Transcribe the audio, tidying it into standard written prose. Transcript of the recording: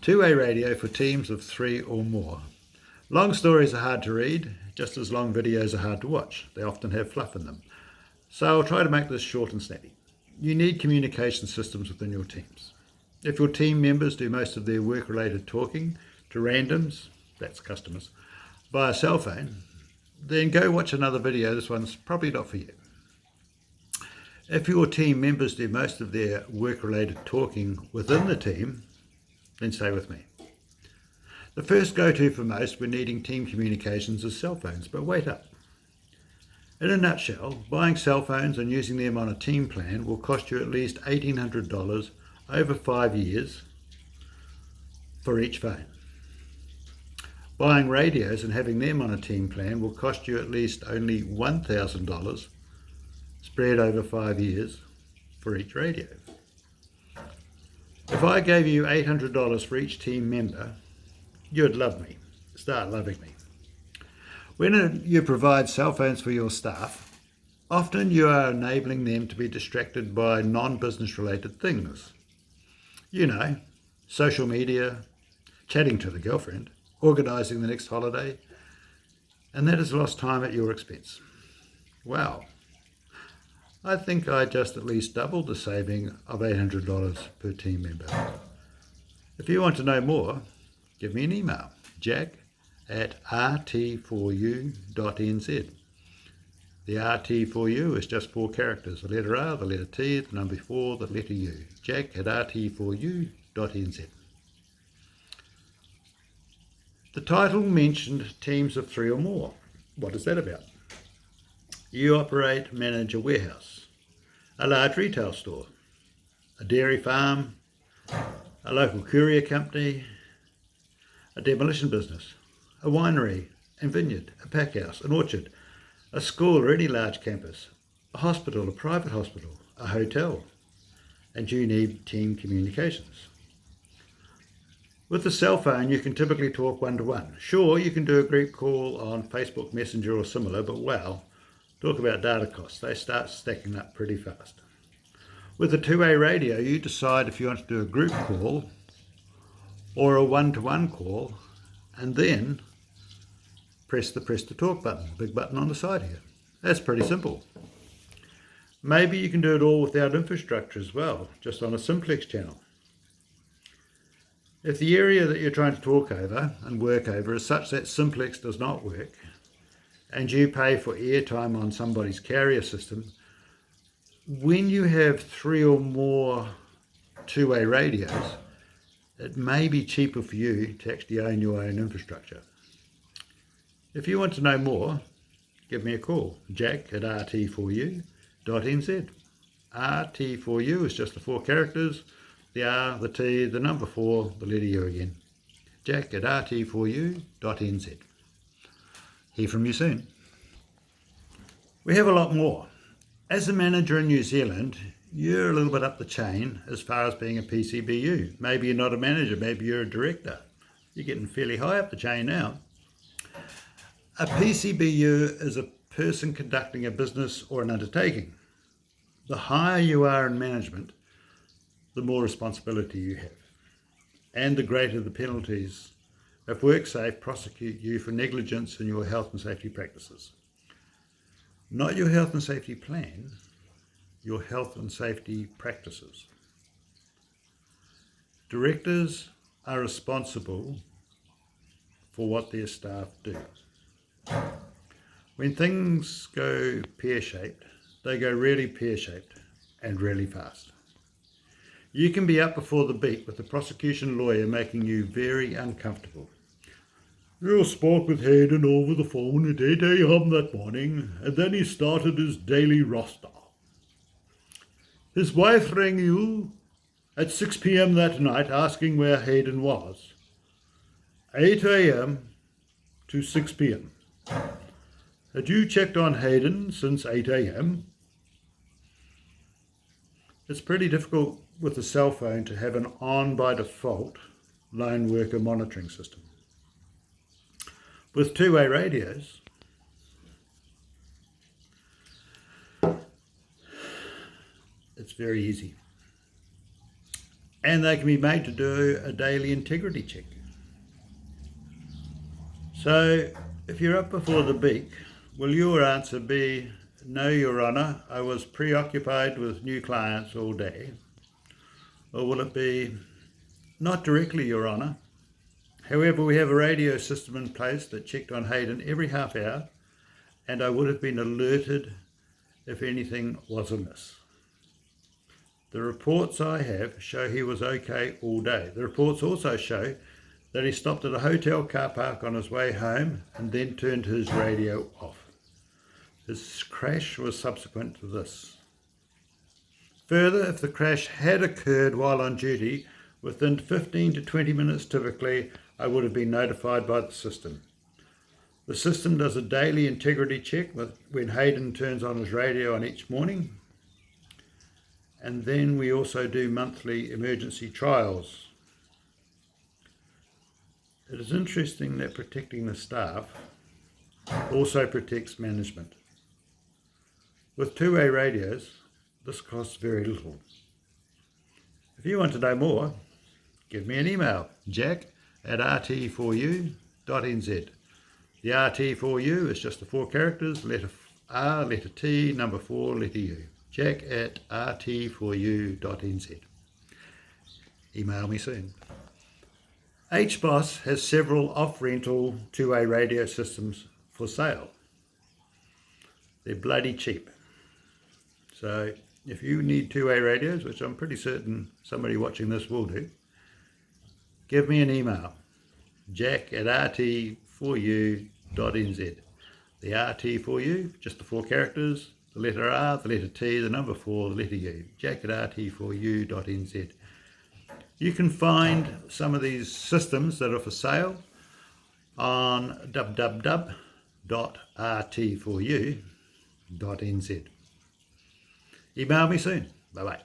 Two-way radio for teams of 3 or more. Long stories are hard to read, just as long videos are hard to watch. They often have fluff in them. So I'll try to make this short and snappy. You need communication systems within your teams. If your team members do most of their work-related talking to randoms, that's customers, via cell phone, then go watch another video. This one's probably not for you. If your team members do most of their work-related talking within the team, then stay with me. The first go-to for most when needing team communications is cell phones, but wait up. In a nutshell, buying cell phones and using them on a team plan will cost you at least $1,800 over 5 years for each phone. Buying radios and having them on a team plan will cost you at least only $1,000 spread over 5 years for each radio. If I gave you $800 for each team member, you'd love me, start loving me. When you provide cell phones for your staff, often you are enabling them to be distracted by non-business related things. You know, social media, chatting to the girlfriend, organising the next holiday, and that is lost time at your expense. Wow. I think I just at least doubled the saving of $800 per team member. If you want to know more, give me an email, jack@rt4u.nz. The RT4U is just 4 characters, the letter R, the letter T, the number 4, the letter U, jack@rt4u.nz. The title mentioned teams of 3 or more. What is that about? You operate, manage a warehouse, a large retail store, a dairy farm, a local courier company, a demolition business, a winery and vineyard, a pack house, an orchard, a school or any large campus, a hospital, a private hospital, a hotel, and you need team communications. With the cell phone, you can typically talk one-to-one. Sure, you can do a group call on Facebook Messenger or similar, but wow, talk about data costs. They start stacking up pretty fast. With a two-way radio, you decide if you want to do a group call or a one-to-one call, and then press the press to talk button, big button on the side here. That's pretty simple. Maybe you can do it all without infrastructure as well, just on a simplex channel. If the area that you're trying to talk over and work over is such that simplex does not work, and you pay for airtime on somebody's carrier system, when you have 3 or more two-way radios, it may be cheaper for you to actually own your own infrastructure. If you want to know more, give me a call, jack@rt4u.nz. RT4U is just the 4 characters, the R, the T, the number 4, the letter U again. jack@rt4u.nz. Hear from you soon. We have a lot more. As a manager in New Zealand, you're a little bit up the chain as far as being a PCBU. Maybe you're not a manager, maybe you're a director. You're getting fairly high up the chain now. A PCBU is a person conducting a business or an undertaking. The higher you are in management, the more responsibility you have, and the greater the penalties if WorkSafe prosecute you for negligence in your health and safety practices. Not your health and safety plan, your health and safety practices. Directors are responsible for what their staff do. When things go pear-shaped, they go really pear-shaped and really fast. You can be up before the beat with the prosecution lawyer making you very uncomfortable. You spoke with Hayden over the phone at 8 a.m. that morning, and then he started his daily roster. His wife rang you at 6 p.m. that night asking where Hayden was. 8 a.m. to 6 p.m. Had you checked on Hayden since 8 a.m.? It's pretty difficult with a cell phone to have an on-by-default lone worker monitoring system. With two-way radios, it's very easy. and they can be made to do a daily integrity check. So if you're up before the beak, will your answer be, no, Your Honour, I was preoccupied with new clients all day? Or will it be, not directly, Your Honour. However, we have a radio system in place that checked on Hayden every half hour, and I would have been alerted if anything was amiss. The reports I have show he was okay all day. The reports also show that he stopped at a hotel car park on his way home and then turned his radio off. His crash was subsequent to this. Further, if the crash had occurred while on duty, within 15 to 20 minutes typically, I would have been notified by the system. The system does a daily integrity check when Hayden turns on his radio on each morning. And then we also do monthly emergency trials. It is interesting that protecting the staff also protects management. With two-way radios, this costs very little. If you want to know more, give me an email, jack@rt4u.nz. The RT4U is just the 4 characters, letter R, letter T, number 4, letter U. jack@rt4u.nz. Email me soon. HBOS has several off-rental two-way radio systems for sale. They're bloody cheap. So if you need two-way radios, which I'm pretty certain somebody watching this will do, give me an email, jack@rt4u.nz. The RT4U, just the 4 characters, the letter R, the letter T, the number 4, the letter U, jack@rt4u.nz. You can find some of these systems that are for sale on www.rt4u.nz. Email me soon. Bye-bye.